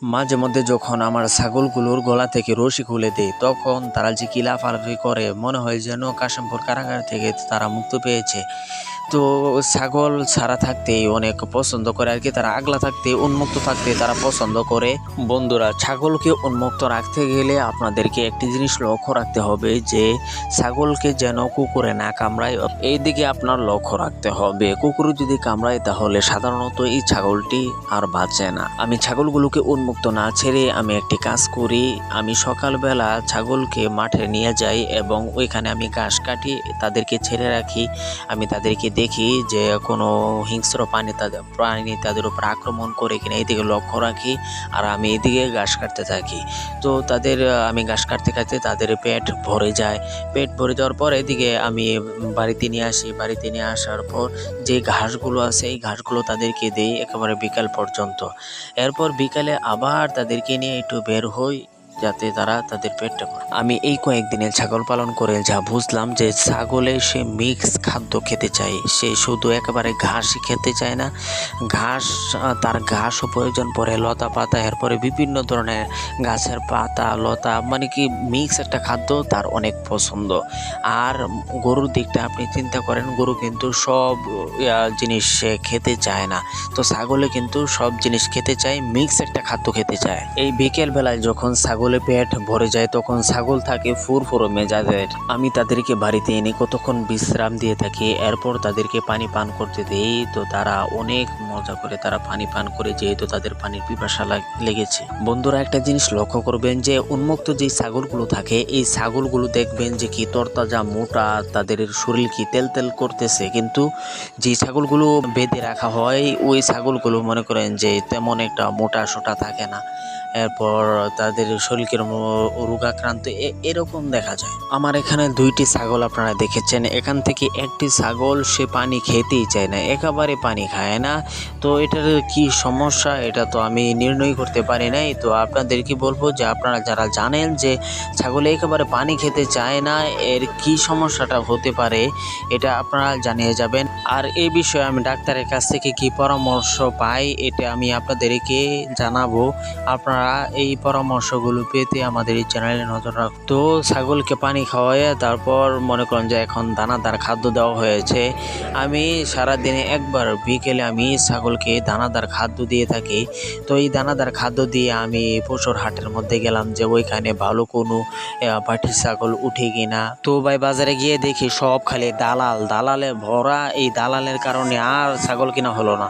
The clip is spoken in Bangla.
মাঝে মধ্যে যখন আমার ছাগলগুলোর গলা থেকে রশি খুলে দেই, তখন তারা যে কি লাফালাফি করে, মনে হয় যেন কাশিমপুর কারাগার থেকে তারা মুক্তি পেয়েছে। তো ছাগল ছাড়া থাকতেই অনেক পছন্দ করে আর কি, তারা আগলা থাকতে উন্মুক্ত থাকতে তারা পছন্দ করে। বন্ধুরা, ছাগলকে উন্মুক্ত রাখতে গেলে আপনাদেরকে একটি জিনিস লক্ষ্য রাখতে হবে যে ছাগলকে যেন কুকুরে না কামড়ায়, এই দিকে আপনার লক্ষ্য রাখতে হবে। কুকুরে যদি কামড়ায় তাহলে সাধারণত এই ছাগলটি আর বাঁচে না। আমি ছাগলগুলোকে উন্মুক্ত না ছেড়ে আমি একটি কাজ করি, আমি সকালবেলা ছাগলকে মাঠে নিয়ে যাই এবং ওইখানে আমি ঘাস কাটি, তাদেরকে ছেড়ে রাখি। আমি তাদেরকে দেখি যে কোনো হিংস্র প্রাণী তাদের উপর আক্রমণ করে কিনা, এইদিকে লক্ষ্য রাখি। আর আমি এদিকে ঘাস কাটতে থাকি। তো আমি ঘাস কাটতে কাটতে তাদের পেট ভরে যায়। পেট ভরে যাওয়ার পর এদিকে আমি বাড়িতে নিয়ে আসি। বাড়িতে নিয়ে আসার পর যে ঘাসগুলো আছে এই ঘাসগুলো তাদেরকে দেই একেবারে বিকাল পর্যন্ত। এরপর বিকালে আবার তাদেরকে নিয়ে একটু বের হই যাতে তারা তাদের পেটটা ভরে। আমি এই কয়েকদিনে ছাগল পালন করে যা বুঝলাম যে ছাগলে সে মিক্স খাদ্য খেতে চায়, সে শুধু একেবারে ঘাসই খেতে চায় না, তার ঘাসও প্রয়োজন পড়ে, লতা পাতা, এরপরে বিভিন্ন ধরনের গাছের পাতা লতা, মানে কি মিক্স একটা খাদ্য তার অনেক পছন্দ। আর গরুর দিকটা আপনি চিন্তা করেন, গরু কিন্তু সব জিনিস সে খেতে চায় না, তো ছাগলে কিন্তু সব জিনিস খেতে চায়, মিক্স একটা খাদ্য খেতে চায়। এই বিকেল বেলায় যখন ছাগলের পেট ভরে যায় তখন ছাগল থাকে ফুরফুরো মেজাজের। আমি তাদেরকে বাড়িতে এনে কতক্ষণ বিশ্রাম দিয়ে থাকি, এরপর তাদেরকে পানি পান করতে দেই। তো তারা অনেক মজা করে তারা পানি পান করে, যেহেতু তাদের পানির পিপাসা লেগেছে। বন্ধুরা, একটা জিনিস লক্ষ্য করবেন যে উন্মুক্ত যে ছাগলগুলো থাকে এই ছাগলগুলো দেখবেন যে কি তরতাজা মোটা, তাদের শরীর কি তেল তেল করতেছে, কিন্তু যে ছাগলগুলো বেঁধে রাখা হয় ওই ছাগলগুলো মনে করেন যে তেমন একটা মোটা সোটা থাকে না, এরপর তাদের শরীর কিরকম রোগাক্রান্ত এরকম দেখা যায়। আমার এখানে দুইটি ছাগল আপনারা দেখেছেন, এখান থেকে একটি ছাগল সে পানি খেতেই চায় না, একেবারে পানি খায় না। তো এটার কি সমস্যা এটা তো আমি নির্ণয় করতে পারি নাই। তো আপনাদেরকে বলবো যে আপনারা যারা জানেন যে ছাগলে একেবারে পানি খেতে চায় না, এর কি সমস্যাটা হতে পারে এটা আপনারা জানিয়ে যাবেন। আর এই বিষয়ে আমি ডাক্তারের কাছ থেকে কি পরামর্শ পাই এটা আমি আপনাদেরকে জানাবো। আপনারা এই পরামর্শগুলো পেতে আমাদের এই চ্যানেলে নজর রাখুন। তো ছাগলকে পানি খাওয়ায় তারপর মনে করেন যে এখন দানাদার খাদ্য দেওয়া হয়েছে। আমি সারাদিনে একবার বিকেলে আমি ছাগলকে দানাদার খাদ্য দিয়ে থাকি। তো এই দানাদার খাদ্য দিয়ে আমি পশুর হাটের মধ্যে গেলাম যে ওইখানে ভালো কোনো পাটি ছাগল উঠে কিনা। তো ভাই বাজারে গিয়ে দেখি সব খালি দালালে ভরা, এই দালালের কারণে আর ছাগল কিনা হলো না।